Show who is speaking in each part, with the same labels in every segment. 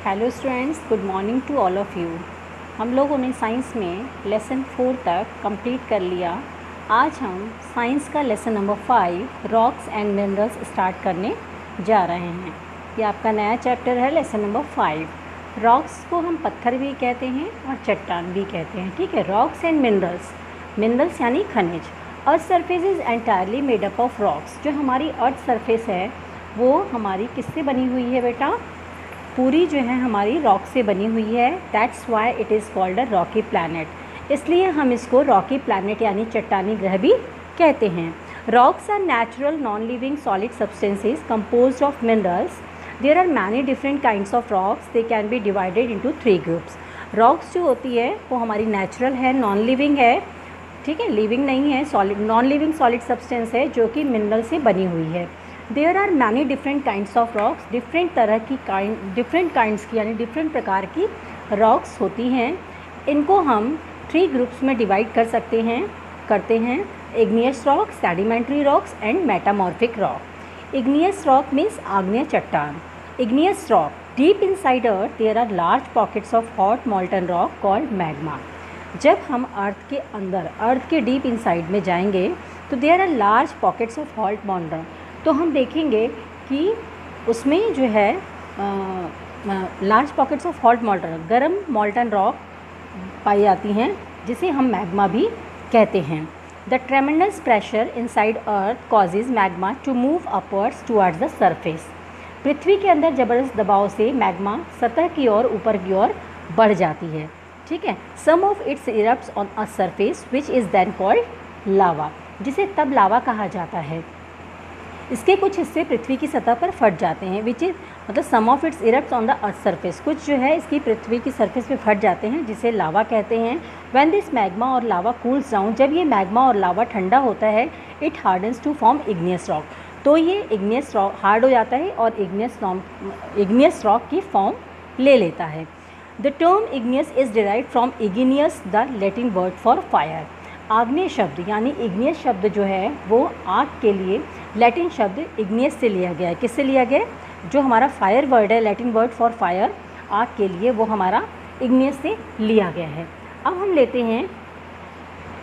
Speaker 1: Hello students, good morning to all of you. हम लोगों ने साइंस में लेसन 4 तक कंप्लीट कर लिया। आज हम साइंस का lesson number 5 rocks and minerals start करने जा रहे हैं। ये आपका नया चैप्टर है, लेसन नंबर 5। रॉक्स को हम पत्थर भी कहते हैं और चट्टान भी कहते हैं, ठीक है। रॉक्स एंड मिनरल्स, मिनरल्स यानी खनिज। Earth surface is entirely made up of rocks. जो हमारी अर्थ सरफेस है वो हमारी किससे बनी हुई है बेटा? पूरी जो है हमारी रॉक से बनी हुई है। That's why it is called a Rocky planet. इसलिए हम इसको रॉकी प्लैनेट यानी चट्टानी ग्रह भी कहते हैं। Rocks are natural non living solid substances composed of minerals. There are many different kinds of rocks. They can be divided into 3 groups. Rocks जो होती है वो हमारी नेचुरल है, नॉन लिविंग है, ठीक है, लिविंग नहीं है, solid non living solid substance है जो कि मिनरल से बनी हुई है। There are many different kinds of rocks. Different तरह की डिफरेंट काइंड्स की यानी डिफरेंट प्रकार की रॉक्स होती हैं। इनको हम 3 ग्रुप्स में डिवाइड करते हैं। Igneous rock, sedimentary rocks and metamorphic rock. Igneous rock means आग्नेय चट्टान। Igneous rock, deep inside earth there are large pockets of hot molten rock called magma. जब हम अर्थ के अंदर, अर्थ के डीप इनसाइड में जाएंगे तो there are large pockets of hot molten, तो हम देखेंगे कि उसमें जो है large pockets of hot molten, गर्म मॉल्टन रॉक पाई जाती हैं, जिसे हम मैग्मा भी कहते हैं। The tremendous pressure inside earth causes magma to move upwards towards the surface. पृथ्वी के अंदर ज़बरदस्त दबाव से मैग्मा सतह की ओर, ऊपर की ओर बढ़ जाती है, ठीक है। Some of its erupts on a surface which is then called lava, जिसे तब लावा कहा जाता है। इसके कुछ हिस्से पृथ्वी की सतह पर फट जाते हैं, विच इज़ मतलब some of its erupts on the earth surface. कुछ जो है इसकी पृथ्वी की सरफेस पे फट जाते हैं, जिसे लावा कहते हैं। व्हेन दिस मैग्मा और लावा कूल्स डाउन, जब ये मैग्मा और लावा ठंडा होता है, it hardens to form igneous rock, तो ये इग्नियस रॉक हार्ड हो जाता है और इग्नियस रॉक की फॉर्म ले लेता है। The term igneous is derived from igneous, the Latin word for fire. आग्नेय शब्द यानी इग्नियस शब्द जो है वो आग के लिए लैटिन शब्द इग्नियस से लिया गया है। किससे लिया गया? जो हमारा फायर वर्ड है, लैटिन वर्ड फॉर फायर, आग के लिए, वो हमारा इग्नियस से लिया गया है। अब हम लेते हैं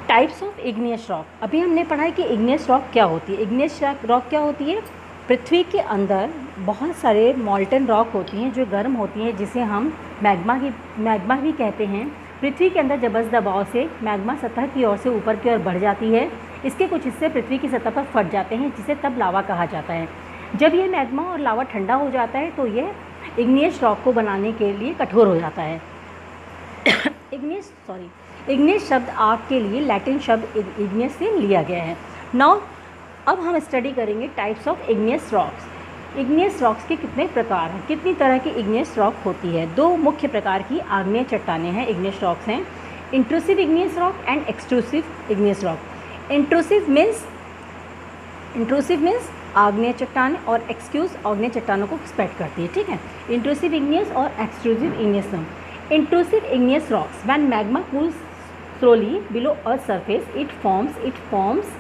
Speaker 1: टाइप्स ऑफ इग्नियस रॉक। अभी हमने पढ़ा है कि इग्नियस रॉक क्या होती है। इग्नियस रॉक क्या होती है? पृथ्वी के अंदर बहुत सारे मॉल्टन रॉक होती हैं जो गर्म होती हैं, जिसे हम मैग्मा भी कहते हैं। पृथ्वी के अंदर जबरदस्त दबाव से मैग्मा सतह की ओर से ऊपर की ओर बढ़ जाती है। इसके कुछ हिस्से पृथ्वी की सतह पर फट जाते हैं, जिसे तब लावा कहा जाता है। जब ये मैग्मा और लावा ठंडा हो जाता है तो ये इग्नियस रॉक को बनाने के लिए कठोर हो जाता है। इग्नियस शब्द आग के लिए लैटिन शब्द इग्नियस से लिया गया है। नाउ अब हम स्टडी करेंगे types of igneous rocks. Igneous rocks के कितने प्रकार हैं, कितनी तरह की इग्नियस रॉक होती है? 2 मुख्य प्रकार की आग्नेय चट्टानें हैं, इग्नियस रॉक्स हैं। Intrusive igneous rock and extrusive igneous rock. Intrusive means आग्नेय चट्टान और एक्सक्यूज आग्नेय चट्टानों को एक्सपेक्ट करती है, ठीक है। इंट्रूसिव इग्नियस और extrusive igneous. Intrusive igneous rocks, when magma cools slowly below earth surface, it forms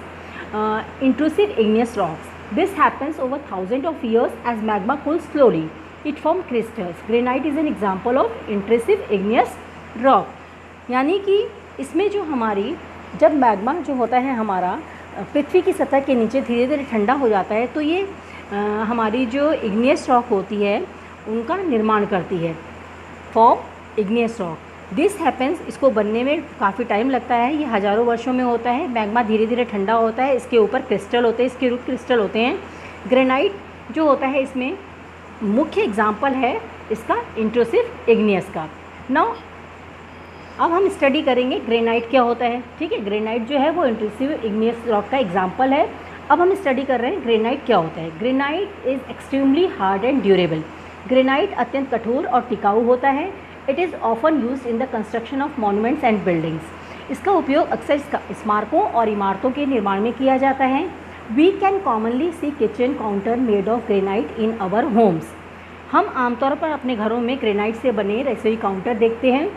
Speaker 1: intrusive igneous rocks. This happens over thousands of years as magma cools slowly. It forms crystals. Granite is an example of intrusive igneous rock. यानी कि इसमें जो हमारी जब magma जो होता है हमारा पृथ्वी की सतह के नीचे धीरे धीरे ठंडा हो जाता है, तो ये हमारी जो इग्नियस रॉक होती है उनका निर्माण करती है, form igneous rock. This happens, इसको बनने में काफ़ी टाइम लगता है, ये हज़ारों वर्षों में होता है। मैग्मा धीरे धीरे ठंडा होता है, इसके ऊपर क्रिस्टल होते हैं, इसके रूट क्रिस्टल होते हैं। ग्रेनाइट जो होता है इसमें मुख्य एग्जाम्पल है इसका इंट्रूसिव इग्नियस का। नाउ अब हम स्टडी करेंगे ग्रेनाइट क्या होता है, ठीक है। ग्रेनाइट जो है वो इंट्रूसिव इग्नियस रॉक का एग्जाम्पल है। अब हम स्टडी कर रहे हैं ग्रेनाइट क्या होता है। Granite is extremely hard and durable. Granite अत्यंत कठोर और टिकाऊ होता है। It is often use in the construction of monuments and buildings. इसका उपयोग अक्सर स्मारकों और इमारतों के निर्माण में किया जाता है। We can commonly see kitchen counter made of granite in our homes. हम आमतौर पर अपने घरों में ग्रेनाइट से बने रसोई काउंटर देखते हैं।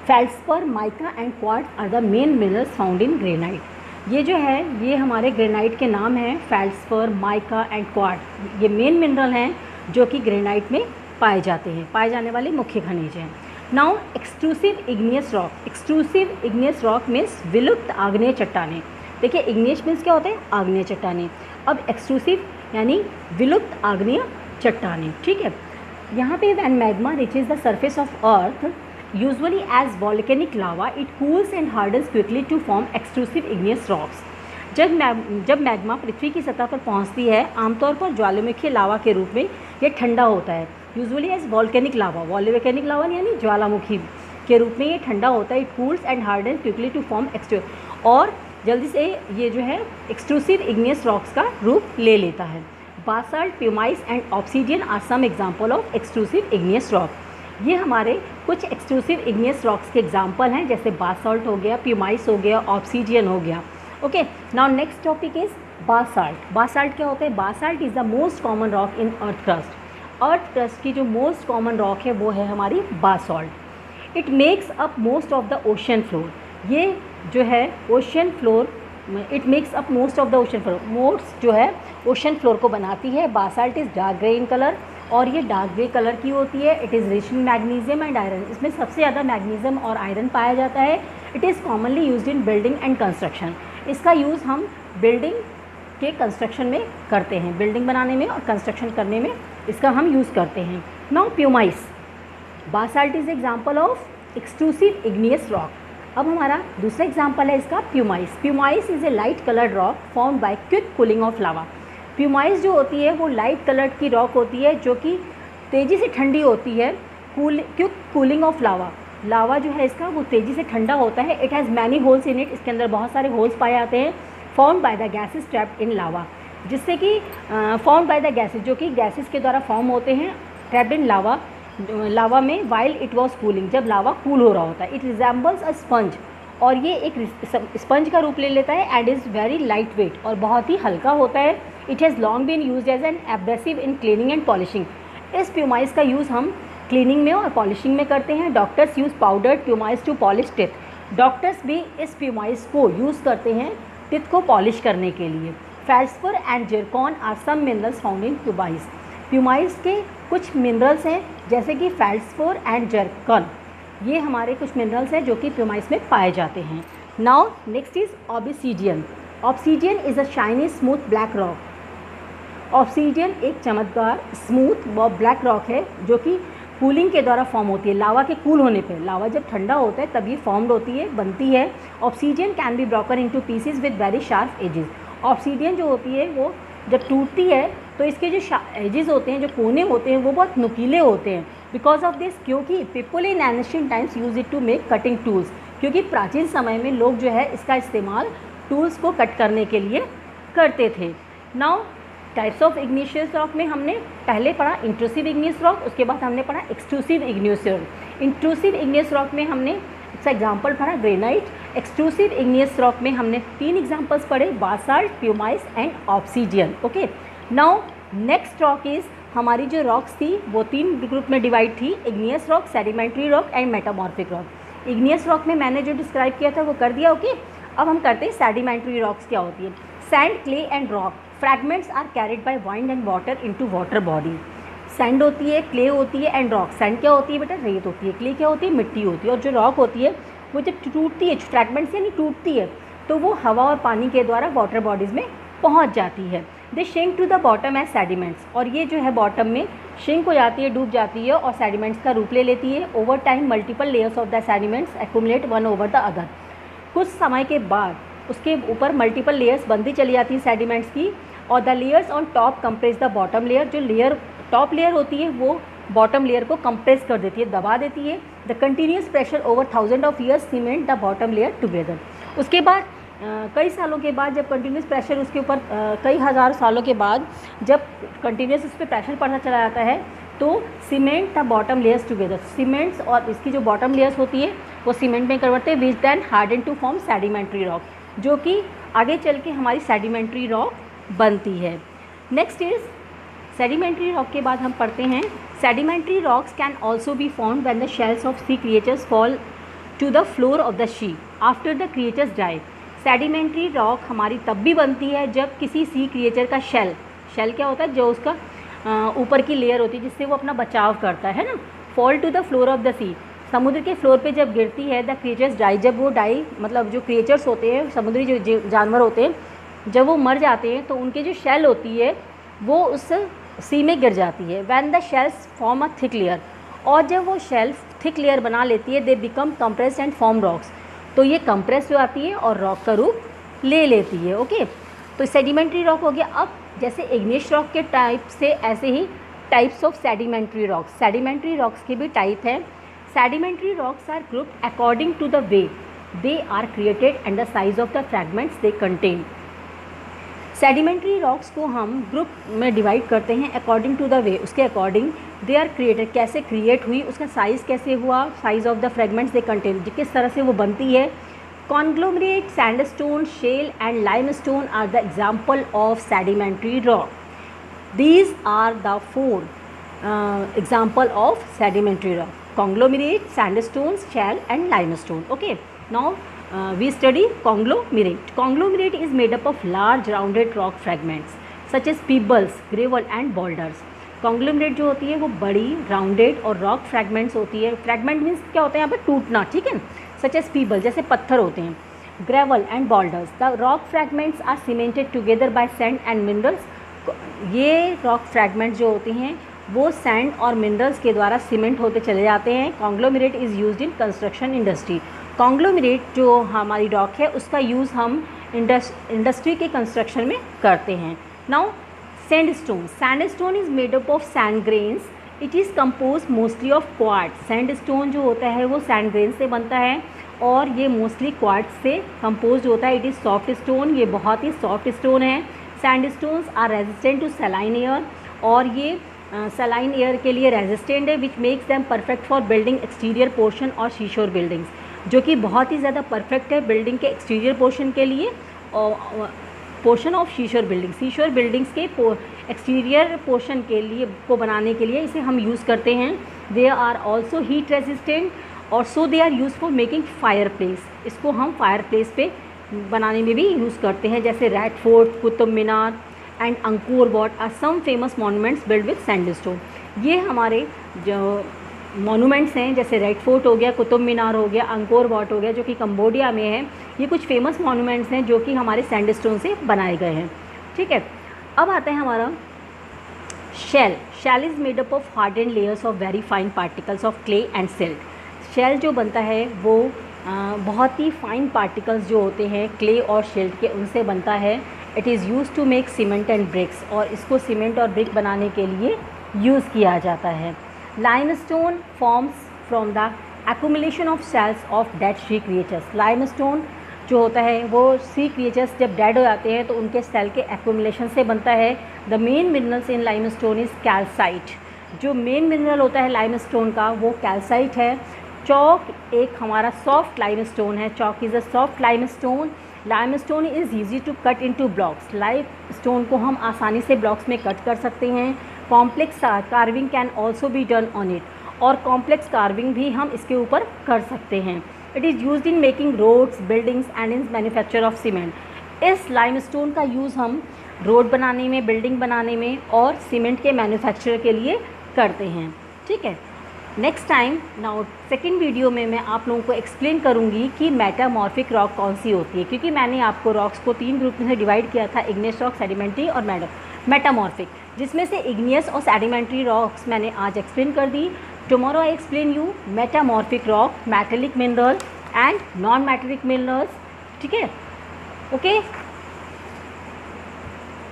Speaker 1: Feldspar, mica and quartz are the main minerals found in granite. ये जो है ये हमारे ग्रेनाइट के नाम हैं। फेल्ड्सपर, माइका एंड क्वार्ट्ज ये मेन मिनरल हैं जो कि ग्रेनाइट में पाए जाते हैं, पाए जाने वाले मुख्य खनिज हैं। Now extrusive igneous rock. Extrusive igneous rock means विलुप्त आग्नेय चट्टानें। देखिए इग्नियस मीन्स क्या होते हैं, आग्नेय चट्टानें। अब एक्सट्रूसिव यानी विलुप्त आग्नेय चट्टानें, ठीक है। यहाँ पे when magma reaches the surface of earth usually as volcanic lava it cools and hardens quickly to form extrusive igneous rocks. जब मैग्मा पृथ्वी की सतह पर पहुँचती है आमतौर पर ज्वालामुखी लावा के रूप में यह ठंडा होता है। Usually as volcanic lava, volcanic lava यानी ज्वालामुखी के रूप में ये ठंडा होता है। It cools and hardens quickly to form और जल्दी से ये जो है एक्सट्रूसिव इग्नियस रॉक्स का रूप ले लेता है। Basalt, pumice and obsidian are some example of extrusive igneous rock. ये हमारे कुछ एक्सट्रूसिव इग्नियस रॉक्स के एग्जाम्पल हैं, जैसे बासाल्ट हो गया, प्यूमाइस हो गया, ऑब्सीडियन हो गया। Okay, now next topic is Basalt. Basalt क्या होता है? Basalt is the most common rock in earth crust. Earth crust की जो मोस्ट कॉमन रॉक है वो है हमारी Basalt. It makes up most of the ocean floor. ये जो है ocean floor, it makes up most of the ocean floor, most जो है ओशन फ्लोर को बनाती है। Basalt is dark grey in colour और ये डार्क ग्रे कलर की होती है। It is rich in magnesium and iron. इसमें सबसे ज़्यादा मैग्नीशियम और आयरन पाया जाता है। It is commonly used in building and construction. इसका यूज़ हम बिल्डिंग के कंस्ट्रक्शन में करते हैं, बिल्डिंग बनाने में और कंस्ट्रक्शन करने में इसका हम यूज़ करते हैं। Now pumice. Basalt is example of extrusive igneous rock. अब हमारा दूसरा एग्जाम्पल है इसका pumice. Pumice is a light coloured rock formed by quick cooling of lava. Pumice जो होती है वो लाइट कलर्ड की रॉक होती है जो कि तेज़ी से ठंडी होती है। Quick cooling of lava, lava जो है इसका वो तेज़ी से ठंडा होता है। It has many holes in it, इसके अंदर बहुत सारे होल्स पाए जाते हैं। Formed by the gases trapped in lava, जिससे कि फॉर्म्ड बाय द गैसेस, जो कि गैसेस के द्वारा फॉर्म होते हैं ट्रैप्ड इन लावा, लावा में वाइल इट वॉज कूलिंग, जब लावा कूल हो रहा होता है। इट रिजेंबल्स अ स्पंज, और ये एक स्पंज का रूप ले लेता है। And is very lightweight, और बहुत ही हल्का होता है। It has long been use as an abrasive in cleaning and polishing. इस प्यूमाइस का यूज़ हम क्लीनिंग में और पॉलिशिंग में करते हैं। Doctors use powdered pumice to polish teeth. Doctors भी इस प्यूमाइस को यूज़ करते हैं टिथ को पॉलिश करने के लिए। Feldspar and zircon are some minerals found in pumice. Pumice के कुछ मिनरल्स हैं जैसे कि फेल्सफर एंड जिरकॉन, ये हमारे कुछ मिनरल्स हैं जो कि प्यूमाइस में पाए जाते हैं। Now next is obsidian. Obsidian is a shiny smooth black rock. Obsidian एक चमकदार स्मूथ व ब्लैक रॉक है जो कि कूलिंग के द्वारा फॉर्म होती है। लावा के कूल होने पे, लावा जब ठंडा होता है तब ये फॉर्म्ड होती है, बनती है। Obsidian can be broken into pieces with very sharp edges. Obsidian जो होती है वो जब टूटती है तो इसके जो एजेस होते हैं, जो कोने होते हैं, वो बहुत नुकीले होते हैं। बिकॉज ऑफ दिस, क्योंकि people in ancient times use it to make cutting tools, क्योंकि प्राचीन समय में लोग जो है इसका इस्तेमाल टूल्स को कट करने के लिए करते थे। Now types of igneous rock में हमने पहले पढ़ा इंट्रूसिव इग्नियस रॉक, उसके बाद हमने पढ़ा extrusive igneous rock. Intrusive igneous rock में हमने इसका एग्जाम्पल पढ़ा ग्रेनाइट। एक्सट्रूसिव इग्नियस रॉक में हमने 3 एग्जाम्पल्स पढ़े, Basalt, pumice and obsidian. Okay, now next rock is, हमारी जो रॉक्स थी वो 3 ग्रुप में डिवाइड थी, igneous rock, sedimentary rock and metamorphic rock. Igneous rock में मैंने जो डिस्क्राइब किया था वो कर दिया। ओके, अब हम करते हैं सेडिमेंट्री रॉक्स क्या होती है। Sand, clay and rock fragments are carried by wind and water into water body. Sand होती है, क्ले होती है एंड रॉक। सैंड क्या होती है बेटा? रेत होती है। क्ले क्या होती है? मिट्टी होती है। और जो रॉक होती है वो जब टूटती है, फ्रैगमेंट्स यानी टूटती है, तो वो हवा और पानी के द्वारा वाटर बॉडीज़ में पहुंच जाती है। They sink to the bottom as sediments, और ये जो है बॉटम में शिंक हो जाती है, डूब जाती है और सेडिमेंट्स का रूप ले लेती है। Over time multiple layers of the sediments accumulate one over the other. कुछ समय के बाद उसके ऊपर मल्टीपल लेयर्स बनती चली जाती हैं सेडिमेंट्स की, और the layers on top compress the bottom layer. जो लेयर टॉप लेयर होती है वो बॉटम लेयर को कंप्रेस कर देती है, दबा देती है। The continuous pressure over 1000 of years cement the bottom layer together. उसके बाद कई सालों के बाद जब कंटिन्यूस प्रेशर उसके ऊपर कई हज़ार सालों के बाद जब कंटिन्यूस उस पर प्रेशर पड़ता चला जाता है तो cement the bottom layers together. Cements और इसकी जो बॉटम लेयर्स होती है वो सीमेंट में कन्वर्ट होते हैं, which then harden to form sedimentary rock, जो कि आगे चल के हमारी सेडिमेंट्री रॉक बनती है। नेक्स्ट इज सेडिमेंट्री रॉक के बाद हम पढ़ते हैं sedimentary rocks can also be formed when the shells of sea creatures fall to the floor of the sea after the creatures die. Sedimentary rock हमारी तब भी बनती है जब किसी सी क्रिएचर का शेल क्या होता है, जो उसका ऊपर की लेयर होती है जिससे वो अपना बचाव करता है ना। Fall to the floor of the sea, समुद्र के फ्लोर पे जब गिरती है, द क्रिएचर्स डाई, जब वो डाई मतलब जो क्रिएचर्स होते हैं, समुद्री जो जानवर होते हैं, जब वो मर जाते हैं तो उनकी जो शेल होती है वो उस सी में गिर जाती है। When the shells form a thick layer, और जब वो शेल्फ थिक लेयर बना लेती है, they become compressed and form rocks, तो ये कंप्रेस हो जाती है और रॉक का रूप ले लेती है। ओके, तो सेडिमेंट्री रॉक हो गया। अब जैसे इग्नियस रॉक के टाइप से ऐसे ही types of sedimentary rocks, sedimentary rocks के भी टाइप हैं। Sedimentary rocks are grouped according to the way they are created and the size of the fragments they contain. Sedimentary rocks को हम group में डिवाइड करते हैं अकॉर्डिंग टू द वे, उसके according they are created, कैसे create हुई, उसका size कैसे हुआ, size of the fragments they contain, किस तरह से वो बनती है। Conglomerate, sandstone, shale and limestone are the example of sedimentary rock. These are the 4 example of sedimentary rock: conglomerate, sandstones, shale and limestone. Okay, now we study conglomerate. Conglomerate is made up of large rounded rock fragments such as pebbles, gravel and boulders. Conglomerate जो होती है वो बड़ी rounded और rock fragments होती है। Fragment means क्या होता है यहाँ पर, टूटना, ठीक है। सच एज पीबल, जैसे पत्थर होते हैं, gravel and boulders, the rock fragments are cemented together by sand and minerals. ये रॉक फ्रैगमेंट्स जो होते हैं वो सैंड और मिनरल्स के द्वारा सीमेंट होते चले जाते हैं। Conglomerate is used in construction industry. Conglomerate जो हमारी रॉक है उसका यूज़ हम इंडस्ट्री के कंस्ट्रक्शन में करते हैं। Now sandstone, sandstone is made up of sand grains, it is compose mostly of quartz. Sandstone जो होता है वो सैंड ग्रेन से बनता है और ये मोस्टली क्वार्ट्ज से कंपोज होता है। इट इज़ सॉफ्ट स्टोन, ये बहुत ही सॉफ्ट स्टोन है। Sandstones are resistant to saline air, और ये सलाइन एयर के लिए रेजिस्टेंट है, which makes them perfect for building exterior portion और शीशोर बिल्डिंग्स, जो कि बहुत ही ज़्यादा परफेक्ट है बिल्डिंग के एक्सटीरियर पोर्शन के लिए और पोर्शन ऑफ शीशोर बिल्डिंग्स, शीशोर बिल्डिंग्स के एक्सटीरियर पोर्शन के लिए को बनाने के लिए इसे हम यूज़ करते हैं। They are also heat resistant और so they are use for making fireplace, इसको हम फायर प्लेस पे बनाने में भी यूज़ करते हैं। जैसे Red Fort, Qutub Minar and Angkor Wat are some famous monuments build with sandstone. ये हमारे जो मॉन्यूमेंट्स हैं, जैसे रेड फोर्ट हो गया, कुतुब मीनार हो गया, अंकोर वॉट हो गया जो कि कंबोडिया में है, ये कुछ फेमस मॉन्यूमेंट्स हैं जो कि हमारे सैंडस्टोन से बनाए गए हैं। ठीक है, अब आता है हमारा shale. Shale is made up of harden layers of very fine particles of clay and silt. Shale जो बनता है वो बहुत ही फाइन पार्टिकल्स जो होते हैं क्ले और सिल्ट के, उनसे बनता है। It is use to make cement and bricks, और इसको सीमेंट और ब्रिक बनाने के लिए यूज़ किया जाता है। Limestone forms from the accumulation of shells of dead sea creatures. Limestone जो होता है वो सी क्रिएचर्स जब डेड हो जाते हैं तो उनके सेल के एक्यूमुलेशन से बनता है। The main minerals in limestone is calcite. जो मेन मिनरल होता है लाइमस्टोन का वो कैल्साइट है। चॉक एक हमारा सॉफ्ट लाइमस्टोन है। Chalk is a soft limestone. Limestone is easy to cut into blocks. Limestone को हम आसानी से ब्लॉक्स में कट कर सकते हैं। Complex carving can also be done on it, और कॉम्प्लेक्स कार्विंग भी हम इसके ऊपर कर सकते हैं। It is used in making roads, buildings and in manufacture of cement. इस लाइमस्टोन का यूज़ हम रोड बनाने में, बिल्डिंग बनाने में और सीमेंट के मैन्युफैक्चर के लिए करते हैं। ठीक है, next time now second video में मैं आप लोगों को एक्सप्लेन करूंगी कि मेटामॉर्फिक रॉक कौन सी होती है, क्योंकि मैंने आपको रॉक्स को 3 ग्रुप में से डिवाइड किया था, इग्नियस रॉक, सेडिमेंट्री और मेटामॉर्फिक, जिसमें से इग्नियस और सेडिमेंट्री रॉक्स मैंने आज एक्सप्लेन कर दी। Tomorrow I explain you metamorphic rock, metallic mineral and non metallic minerals. ठीक है, ओके।